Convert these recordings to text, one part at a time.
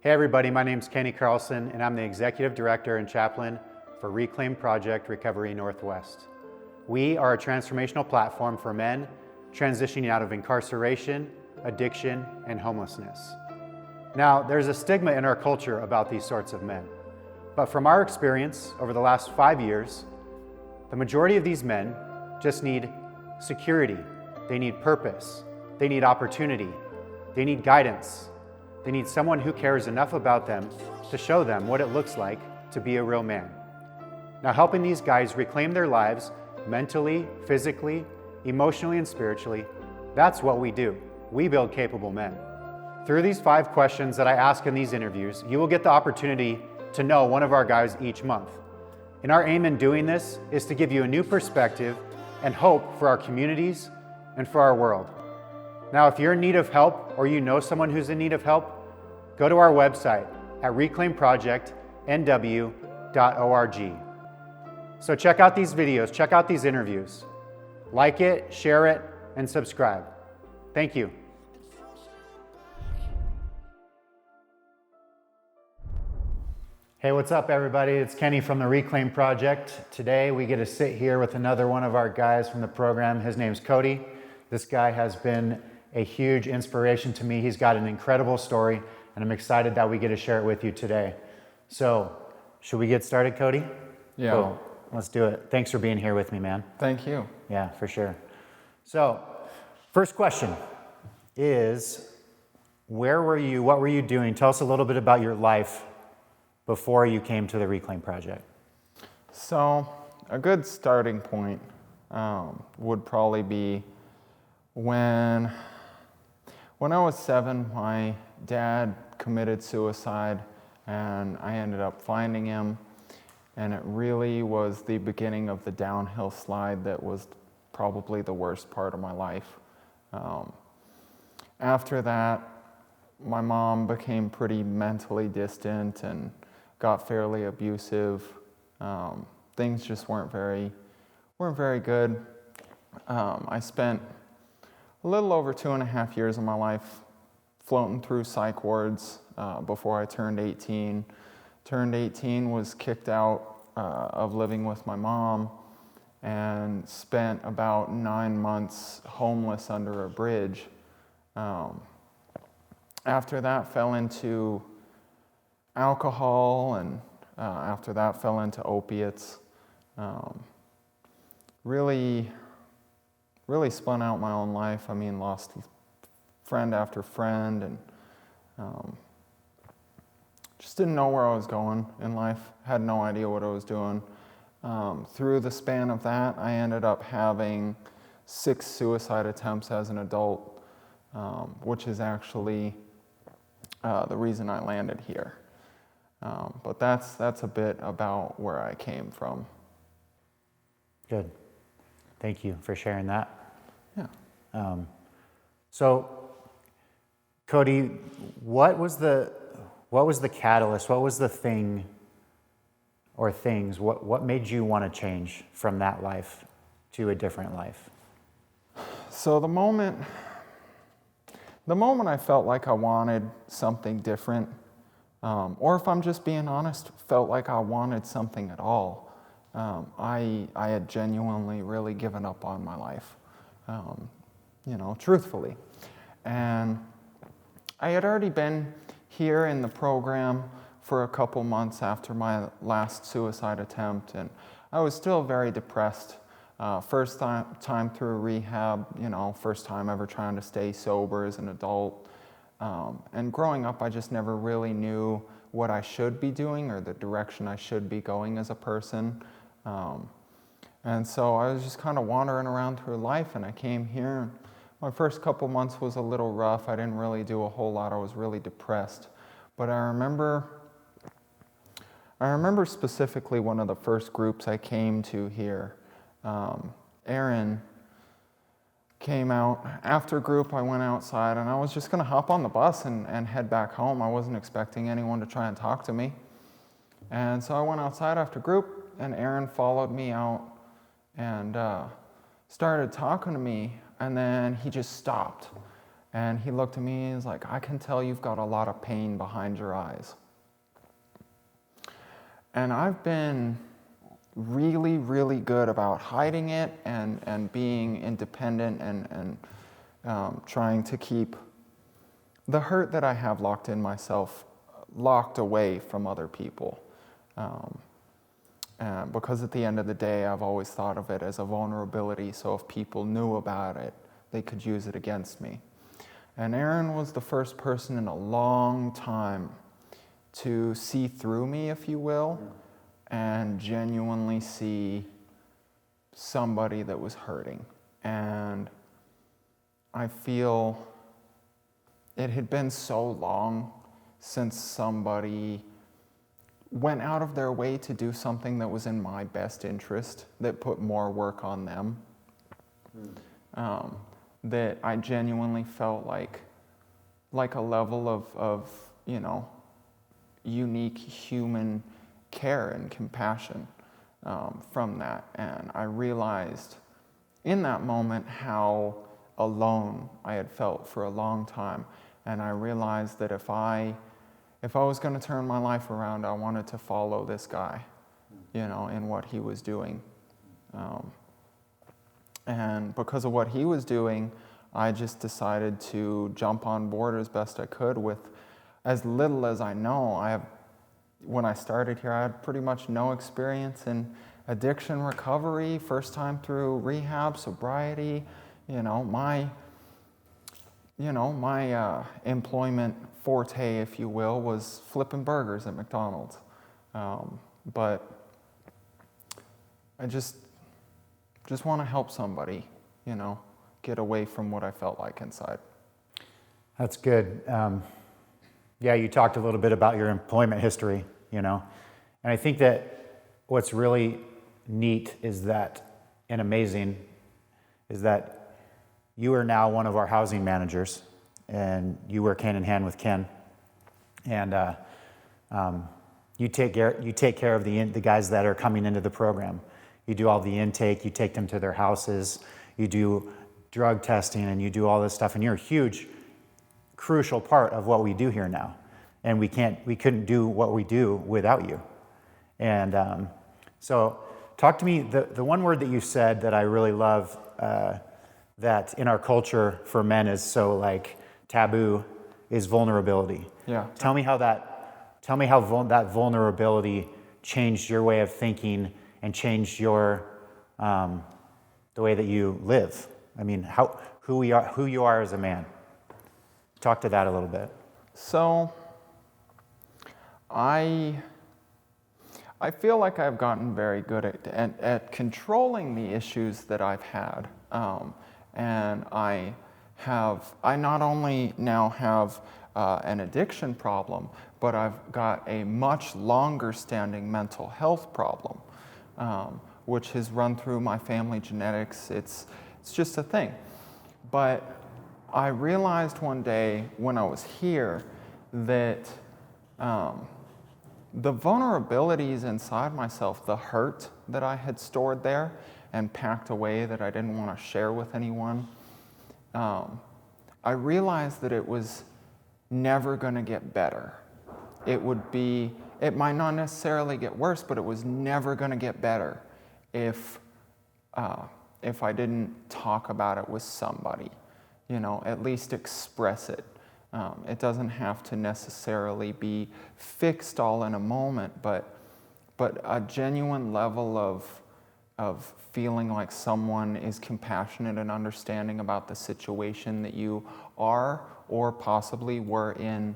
Hey everybody, my name's Kenny Carlson and I'm the Executive Director and Chaplain for Reclaim Project Recovery Northwest. We are a transformational platform for men transitioning out of incarceration, addiction, and homelessness. Now, there's a stigma in our culture about these sorts of men, but from our experience over the last 5 years, the majority of these men just need security, they need purpose, they need opportunity, they need guidance. They need someone who cares enough about them to show them what it looks like to be a real man. Now, helping these guys reclaim their lives mentally, physically, emotionally, and spiritually, that's what we do. We build capable men. Through these 5 questions that I ask in these interviews, you will get the opportunity to know one of our guys each month. And our aim in doing this is to give you a new perspective and hope for our communities and for our world. Now, if you're in need of help or you know someone who's in need of help, go to our website at reclaimprojectnw.org. So check out these videos, check out these interviews. Like it, share it, and subscribe. Thank you. Hey, what's up everybody? It's Kenny from the Reclaim Project. Today we get to sit here with another one of our guys from the program. His name's Kody. This guy has been a huge inspiration to me. He's got an incredible story, and I'm excited that we get to share it with you today. So, should we get started, Kody? Yeah. Cool. Let's do it. Thanks for being here with me, man. Thank you. Yeah, for sure. So, first question is, where were you? What were you doing? Tell us a little bit about your life before you came to the Reclaim Project. So, a good starting point would probably be when I was 7, my dad committed suicide, and I ended up finding him, and it really was the beginning of the downhill slide that was probably the worst part of my life. After that, my mom became pretty mentally distant and got fairly abusive. Things just weren't very good. I spent a little over 2.5 years of my life floating through psych wards before I turned 18. Turned 18, was kicked out of living with my mom, and spent about 9 months homeless under a bridge. After that, fell into alcohol, and after that, fell into opiates. Really spun out my own life. I mean, lost friend after friend, and just didn't know where I was going in life. Had no idea what I was doing. Through the span of that, I ended up having 6 suicide attempts as an adult, which is actually the reason I landed here. But that's a bit about where I came from. Good. Thank you for sharing that. Yeah. So, Kody, what was the catalyst? What was the thing or things? What made you want to change from that life to a different life? So the moment I felt like I wanted something different, or if I'm just being honest, felt like I wanted something at all, I had genuinely really given up on my life, truthfully. And I had already been here in the program for a couple months after my last suicide attempt, and I was still very depressed. First time through rehab, first time ever trying to stay sober as an adult. And growing up, I just never really knew what I should be doing or the direction I should be going as a person. And so I was just kind of wandering around through life, and I came here. My first couple months was a little rough. I didn't really do a whole lot. I was really depressed. But I remember specifically one of the first groups I came to here. Aaron came out. After group, I went outside, and I was just going to hop on the bus and head back home. I wasn't expecting anyone to try and talk to me. And so I went outside after group, and Aaron followed me out and started talking to me, and then he just stopped. And he looked at me and he's like, I can tell you've got a lot of pain behind your eyes. And I've been really, really good about hiding it and being independent and trying to keep the hurt that I have locked in myself locked away from other people. Because at the end of the day, I've always thought of it as a vulnerability, so if people knew about it, they could use it against me. And Aaron was the first person in a long time to see through me, if you will, and genuinely see somebody that was hurting. And I feel it had been so long since somebody went out of their way to do something that was in my best interest, that put more work on them, that I genuinely felt like a level of unique human care and compassion from that. And I realized in that moment how alone I had felt for a long time. And I realized that if I was going to turn my life around, I wanted to follow this guy, in what he was doing. And because of what he was doing, I just decided to jump on board as best I could with as little as I know. When I started here, I had pretty much no experience in addiction recovery, first time through rehab, sobriety. My employment forte, if you will, was flipping burgers at McDonald's. But I just want to help somebody, get away from what I felt like inside. That's good. Yeah, you talked a little bit about your employment history, and I think that what's really neat and amazing is that you are now one of our housing managers, and you work hand in hand with Ken, and you take care of the guys that are coming into the program. You do all the intake, you take them to their houses, you do drug testing, and you do all this stuff, and you're a huge, crucial part of what we do here now. And we couldn't do what we do without you. And so talk to me, the one word that you said that I really love, that in our culture for men is so taboo, is vulnerability. Yeah. Tell me how that vulnerability changed your way of thinking and changed the way that you live. I mean, who you are as a man. Talk to that a little bit. So, I feel like I've gotten very good at controlling the issues that I've had, and I not only now have an addiction problem, but I've got a much longer standing mental health problem, which has run through my family genetics. It's just a thing. But I realized one day when I was here that the vulnerabilities inside myself, the hurt that I had stored there and packed away that I didn't want to share with anyone, I realized that it was never going to get better. It might not necessarily get worse, but it was never going to get better if I didn't talk about it with somebody, at least express it. It doesn't have to necessarily be fixed all in a moment, but a genuine level of feeling like someone is compassionate and understanding about the situation that you are or possibly were in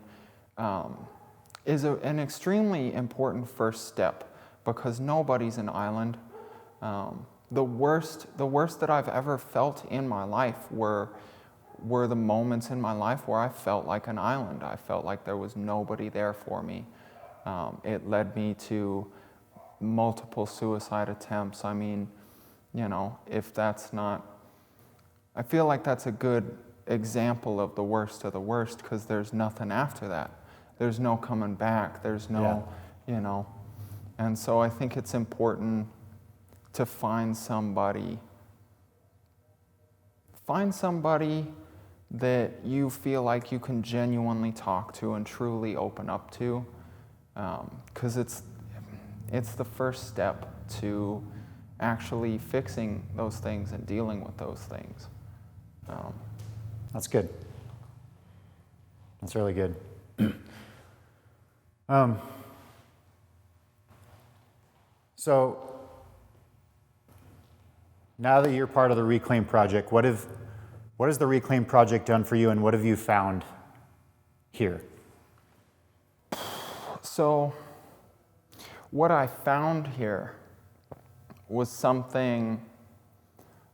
is an extremely important first step, because nobody's an island. The worst that I've ever felt in my life were the moments in my life where I felt like an island. I felt like there was nobody there for me. It led me to multiple suicide attempts. I mean, if that's not, I feel like that's a good example of the worst, because there's nothing after that. There's no coming back. There's no, And so I think it's important to find somebody that you feel like you can genuinely talk to and truly open up to, because it's the first step to actually fixing those things and dealing with those things. That's good. That's really good. So now that you're part of the Reclaim Project, what has the Reclaim Project done for you, and what have you found here? So what I found here was something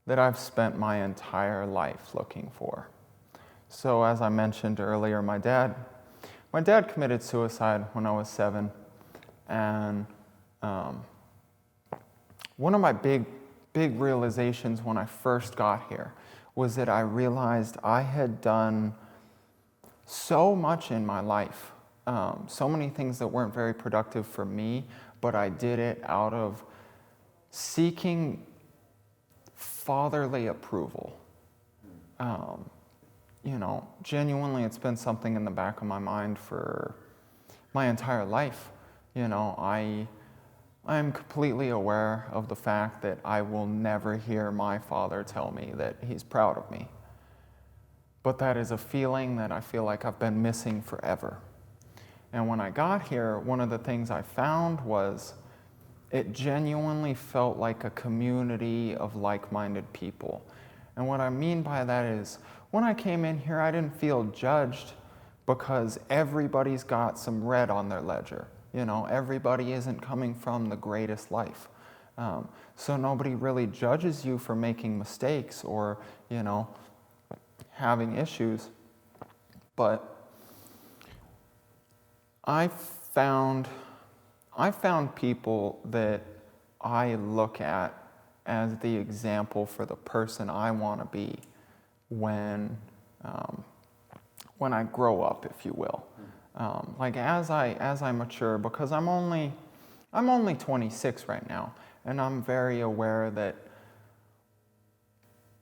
that I've spent my entire life looking for. So as I mentioned earlier, my dad committed suicide when I was 7, and one of my big realizations when I first got here was that I realized I had done so much in my life, so many things that weren't very productive for me, but I did it out of seeking fatherly approval. Genuinely, it's been something in the back of my mind for my entire life. I am completely aware of the fact that I will never hear my father tell me that he's proud of me. But that is a feeling that I feel like I've been missing forever. And when I got here, one of the things I found was it genuinely felt like a community of like-minded people. And what I mean by that is, when I came in here, I didn't feel judged because everybody's got some red on their ledger. Everybody isn't coming from the greatest life. So nobody really judges you for making mistakes or, having issues. But I found people that I look at as the example for the person I want to be when I grow up, if you will. As I mature, because I'm only 26 right now, and I'm very aware that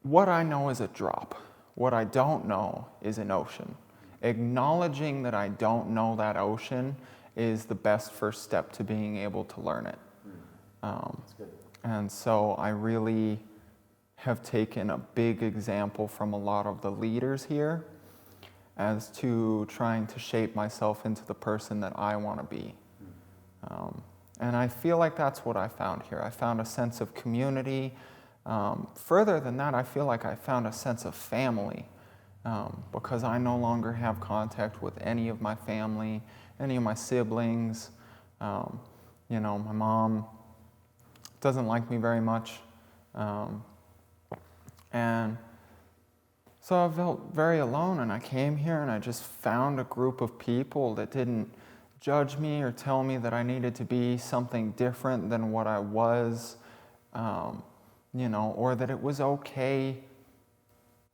what I know is a drop. What I don't know is an ocean. Acknowledging that I don't know that ocean is the best first step to being able to learn it. That's good. And so I really have taken a big example from a lot of the leaders here as to trying to shape myself into the person that I want to be. And I feel like that's what I found here. I found a sense of community. Further than that, I feel like I found a sense of family, because I no longer have contact with any of my family, any of my siblings. My mom doesn't like me very much. And so I felt very alone, and I came here and I just found a group of people that didn't judge me or tell me that I needed to be something different than what I was, or that it was okay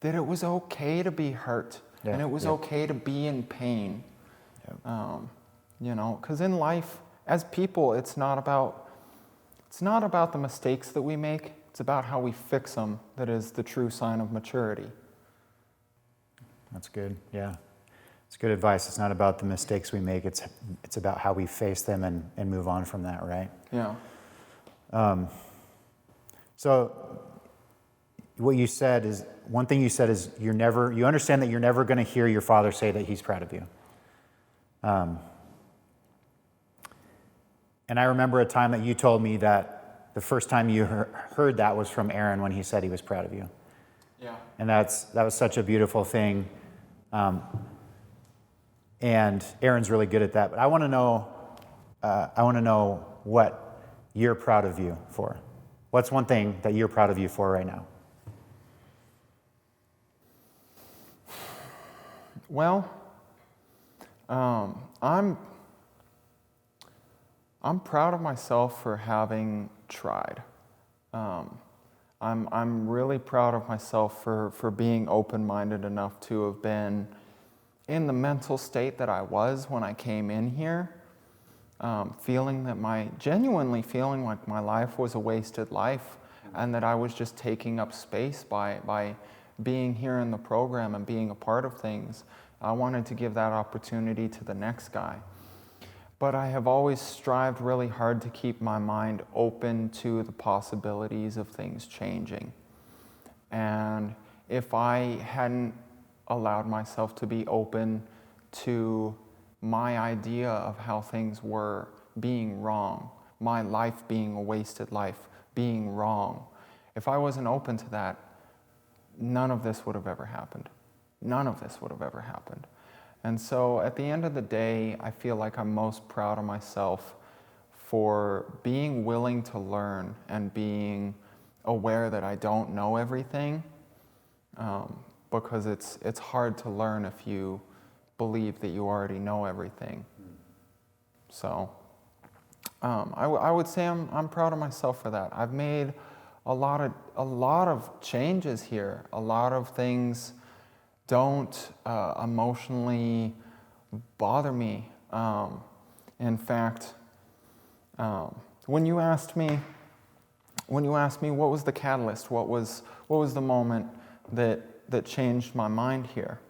to be hurt, and it was okay to be in pain. Because in life, as people, it's not about the mistakes that we make, it's about how we fix them that is the true sign of maturity. That's good, yeah. It's good advice. It's not about the mistakes we make, it's about how we face them and move on from that, right? Yeah. So what you said is, one thing you said is you understand that you're never going to hear your father say that he's proud of you. And I remember a time that you told me that the first time you heard that was from Aaron when he said he was proud of you. Yeah. And that was such a beautiful thing. And Aaron's really good at that. But I want to know what you're proud of you for. What's one thing that you're proud of you for right now? Well, I'm proud of myself for having tried. I'm really proud of myself for being open-minded enough to have been in the mental state that I was when I came in here, genuinely feeling like my life was a wasted life, and that I was just taking up space by being here in the program and being a part of things, I wanted to give that opportunity to the next guy. But I have always strived really hard to keep my mind open to the possibilities of things changing. And if I hadn't allowed myself to be open to my idea of how things were being wrong, my life being a wasted life, being wrong, if I wasn't open to that, none of this would have ever happened. None of this would have ever happened. And so at the end of the day, I feel like I'm most proud of myself for being willing to learn and being aware that I don't know everything, because it's hard to learn if you believe that you already know everything. So I would say I'm proud of myself for that. I've made a lot of changes here. A lot of things don't emotionally bother me. In fact, when you asked me what was the catalyst, what was the moment that changed my mind here,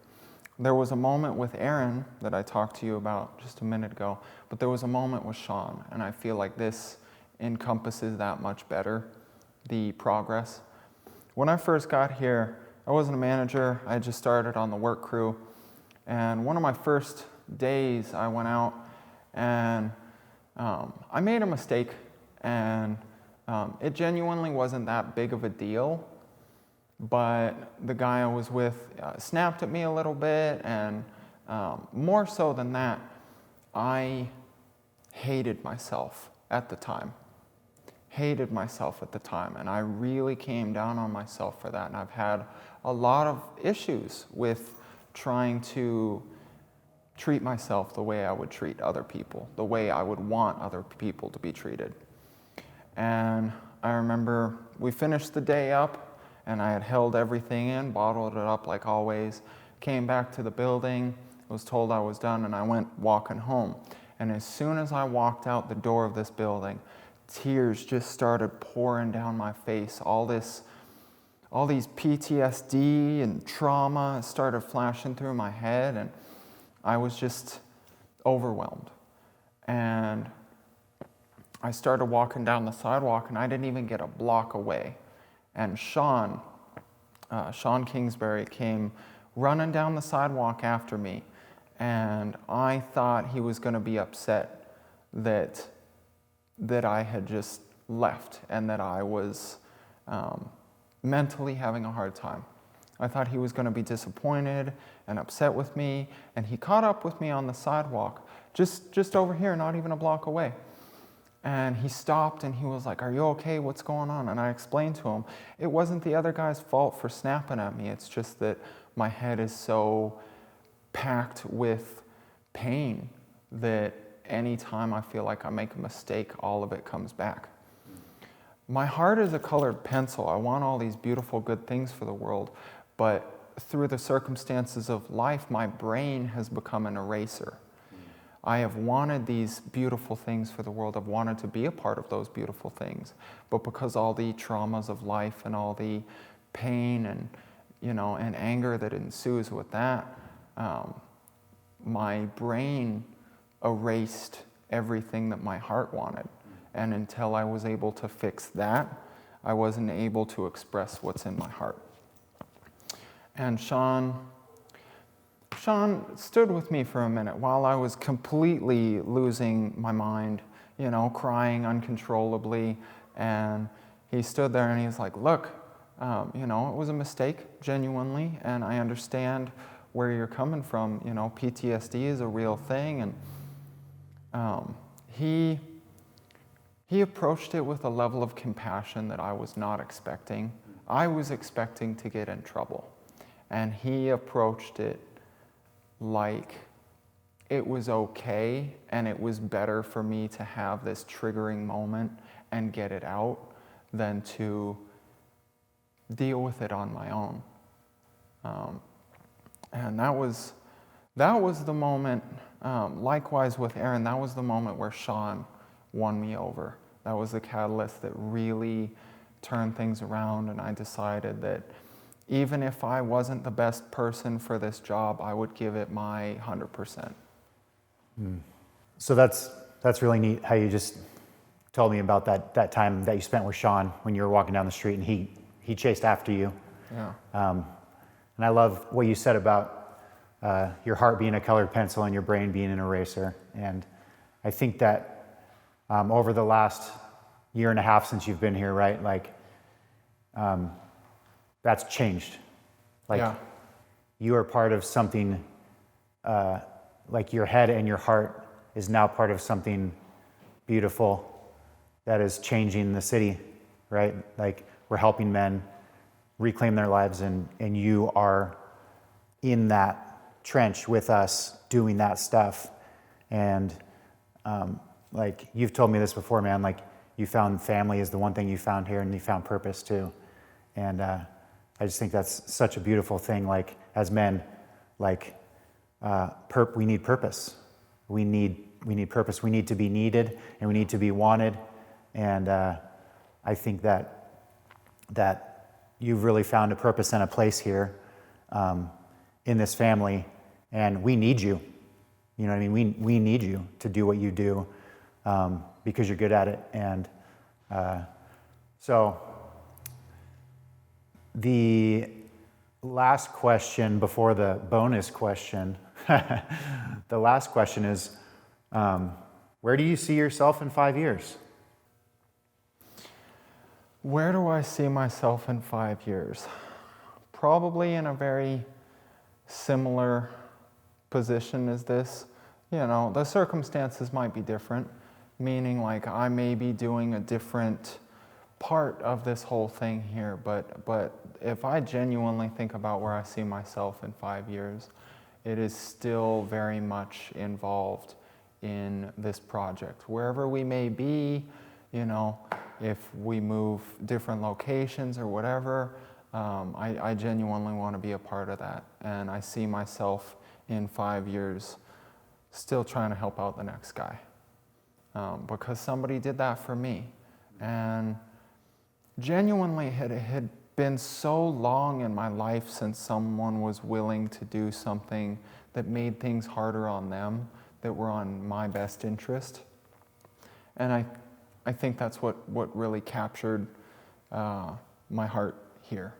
there was a moment with Aaron that I talked to you about just a minute ago, but there was a moment with Shawn, and I feel like this encompasses that much better the progress. When I first got here, I wasn't a manager. I had just started on the work crew. And one of my first days, I went out and I made a mistake. And it genuinely wasn't that big of a deal. But the guy I was with snapped at me a little bit. And more so than that, I hated myself at the time. And I really came down on myself for that. And I've had a lot of issues with trying to treat myself the way I would treat other people, the way I would want other people to be treated. And I remember we finished the day up, and I had held everything in, bottled it up like always, came back to the building, was told I was done, and I went walking home. And as soon as I walked out the door of this building, tears just started pouring down my face. All these PTSD and trauma started flashing through my head, and I was just overwhelmed. And I started walking down the sidewalk, and I didn't even get a block away. And Shawn Kingsbury came running down the sidewalk after me, and I thought he was going to be upset that I had just left and that I was mentally having a hard time. I thought he was going to be disappointed and upset with me, and he caught up with me on the sidewalk, just over here, not even a block away. And he stopped and he was like, "Are you okay? What's going on?" And I explained to him, it wasn't the other guy's fault for snapping at me. It's just that my head is so packed with pain that anytime I feel like I make a mistake, all of it comes back. My heart is a colored pencil. I want all these beautiful, good things for the world, but through the circumstances of life, my brain has become an eraser. I have wanted these beautiful things for the world. I've wanted to be a part of those beautiful things, but because all the traumas of life and all the pain and anger that ensues with that, my brain erased everything that my heart wanted. And until I was able to fix that, I wasn't able to express what's in my heart. And Shawn stood with me for a minute while I was completely losing my mind, crying uncontrollably. And he stood there and he was like, "Look, it was a mistake, genuinely, and I understand where you're coming from. PTSD is a real thing." And he approached it with a level of compassion that I was not expecting. I was expecting to get in trouble. And he approached it like it was okay and it was better for me to have this triggering moment and get it out than to deal with it on my own. And that was the moment, likewise with Aaron, that was the moment where Shawn won me over. That was the catalyst that really turned things around, and I decided that even if I wasn't the best person for this job, I would give it my 100%. So that's really neat how you just told me about that time that you spent with Shawn when you were walking down the street and he chased after you. Yeah. And I love what you said about your heart being a colored pencil and your brain being an eraser. And I think that over the last year and a half since you've been here, right? Like, that's changed. Like, Yeah. you are part of something, like your head and your heart is now part of something beautiful that is changing the city, right? Like, we're helping men reclaim their lives, and you are in that trench with us doing that stuff. And like, you've told me this before, man, like, you found family is the one thing you found here, and you found purpose too. And I just think that's such a beautiful thing. Like, as men, like, we need purpose. We need purpose. We need to be needed, and we need to be wanted. And I think that you've really found a purpose and a place here in this family, and we need you. You know what I mean? We need you to do what you do because you're good at it. And so the last question before the bonus question, the last question is, where do you see yourself in 5 years? Where do I see myself in 5 years? Probably in a very similar position as this. You know, the circumstances might be different, meaning like I may be doing a different part of this whole thing here, but if I genuinely think about where I see myself in 5 years, it is still very much involved in this project. Wherever we may be, you know, if we move different locations or whatever, I genuinely want to be a part of that. And I see myself in 5 years still trying to help out the next guy. Because somebody did that for me. And genuinely, it had been so long in my life since someone was willing to do something that made things harder on them, that were on my best interest. And I think that's what really captured my heart here.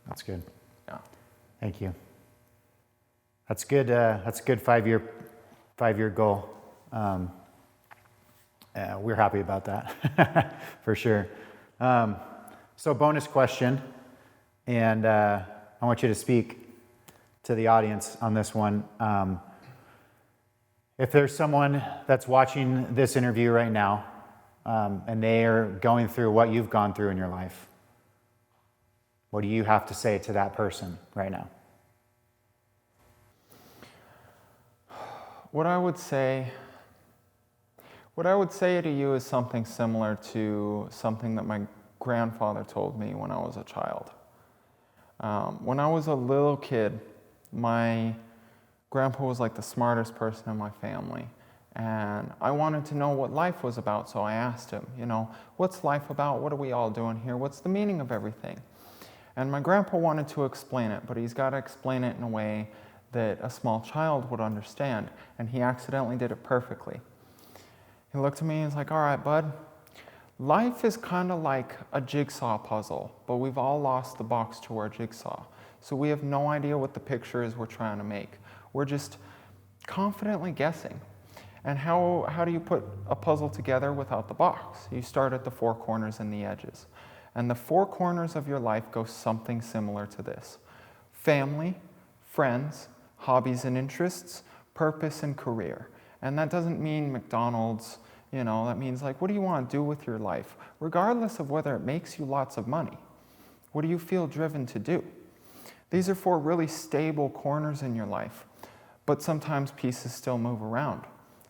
That's good. Yeah. Thank you. That's good. That's a good 5-year goal. We're happy about that for sure. So bonus question, and I want you to speak to the audience on this one. If there's someone that's watching this interview right now, and they are going through what you've gone through in your life, what do you have to say to that person right now? What I would say to you is something similar to something that my grandfather told me when I was a child. When I was a little kid, my grandpa was like the smartest person in my family. And I wanted to know what life was about, so I asked him, you know, what's life about? What are we all doing here? What's the meaning of everything? And my grandpa wanted to explain it, but he's got to explain it in a way that a small child would understand, and he accidentally did it perfectly. He looked at me and he's like, all right, bud, life is kind of like a jigsaw puzzle, but we've all lost the box to our jigsaw. So we have no idea what the picture is we're trying to make. We're just confidently guessing. And how do you put a puzzle together without the box? You start at the four corners and the edges. And the four corners of your life go something similar to this: family, friends, hobbies and interests, purpose and career. And that doesn't mean McDonald's, you know, that means like, what do you want to do with your life? Regardless of whether it makes you lots of money. What do you feel driven to do? These are four really stable corners in your life, but sometimes pieces still move around.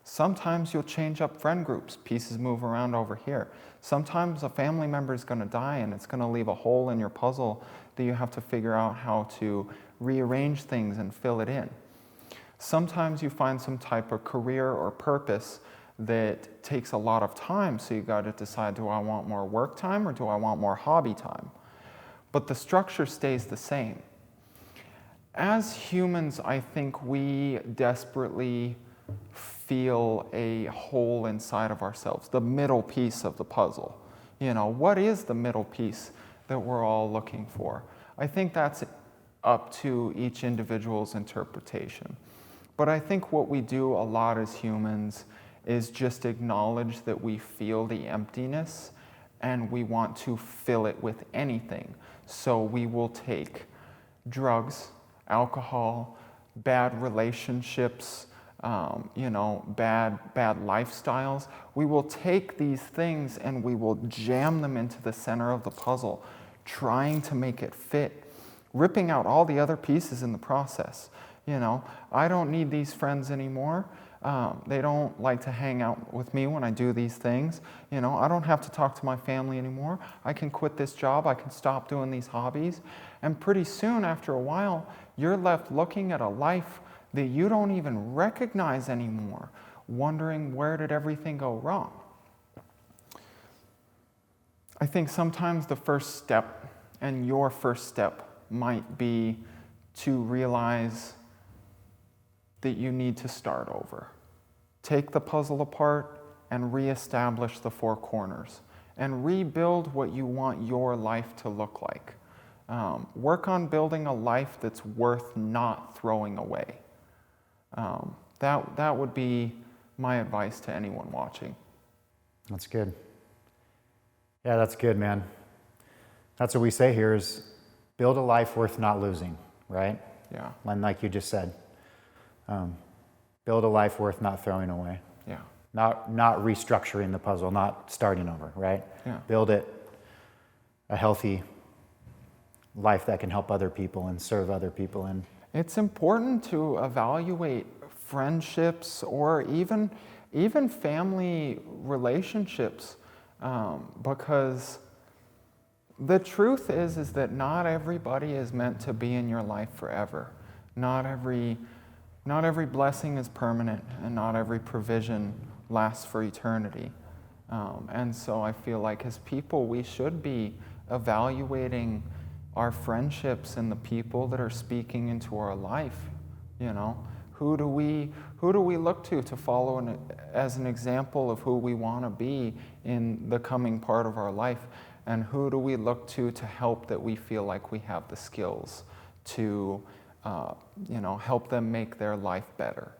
Sometimes you'll change up friend groups, pieces move around over here. Sometimes a family member is going to die and it's going to leave a hole in your puzzle that you have to figure out how to rearrange things and fill it in. Sometimes you find some type of career or purpose that takes a lot of time, so you got to decide, do I want more work time or do I want more hobby time? but the structure stays the same. As humans, I think we desperately feel a hole inside of ourselves, the middle piece of the puzzle. You know, what is the middle piece that we're all looking for? I think that's up to each individual's interpretation. But I think what we do a lot as humans is just acknowledge that we feel the emptiness and we want to fill it with anything. So we will take drugs, alcohol, bad relationships, bad lifestyles. We will take these things and we will jam them into the center of the puzzle, trying to make it fit, ripping out all the other pieces in the process. You know, I don't need these friends anymore. They don't like to hang out with me when I do these things. You know, I don't have to talk to my family anymore. I can quit this job. I can stop doing these hobbies. And pretty soon, after a while, you're left looking at a life that you don't even recognize anymore, wondering where did everything go wrong. I think sometimes the first step, and your first step, might be to realize that you need to start over. Take the puzzle apart and reestablish the four corners and rebuild what you want your life to look like. Work on building a life that's worth not throwing away. That would be my advice to anyone watching. That's good. Yeah, that's good, man. That's what we say here is build a life worth not losing, right? Yeah. And like you just said, build a life worth not throwing away. Yeah. Not restructuring the puzzle, not starting over, right? Yeah. Build it a healthy life that can help other people and serve other people. And it's important to evaluate friendships or even family relationships, because the truth is that not everybody is meant to be in your life forever. Not every blessing is permanent, and not every provision lasts for eternity. And so I feel like as people, we should be evaluating our friendships and the people that are speaking into our life. You know, who do we look to follow as an example of who we want to be in the coming part of our life, and who do we look to help that we feel like we have the skills to help them make their life better.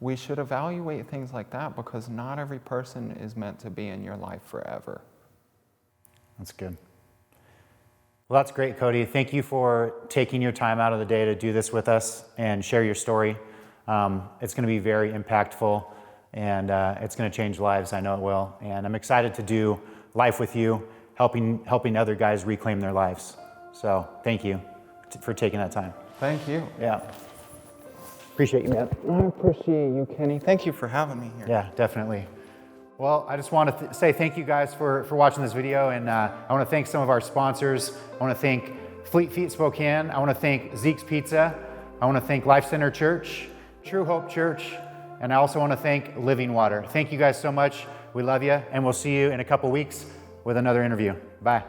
We should evaluate things like that because not every person is meant to be in your life forever. that's good. Well, that's great, Kody. Thank you for taking your time out of the day to do this with us and share your story. It's going to be very impactful, and it's going to change lives. I know it will. And I'm excited to do life with you, helping other guys reclaim their lives. So thank you for taking that time. Thank you. Yeah. Appreciate you, man. I appreciate you, Kenny. Thank you for having me here. Yeah, definitely. Well, I just want to say thank you guys for watching this video, and I want to thank some of our sponsors. I want to thank Fleet Feet Spokane. I want to thank Zeke's Pizza. I want to thank Life Center Church, True Hope Church, and I also want to thank Living Water. Thank you guys so much. We love you, and we'll see you in a couple weeks with another interview. Bye.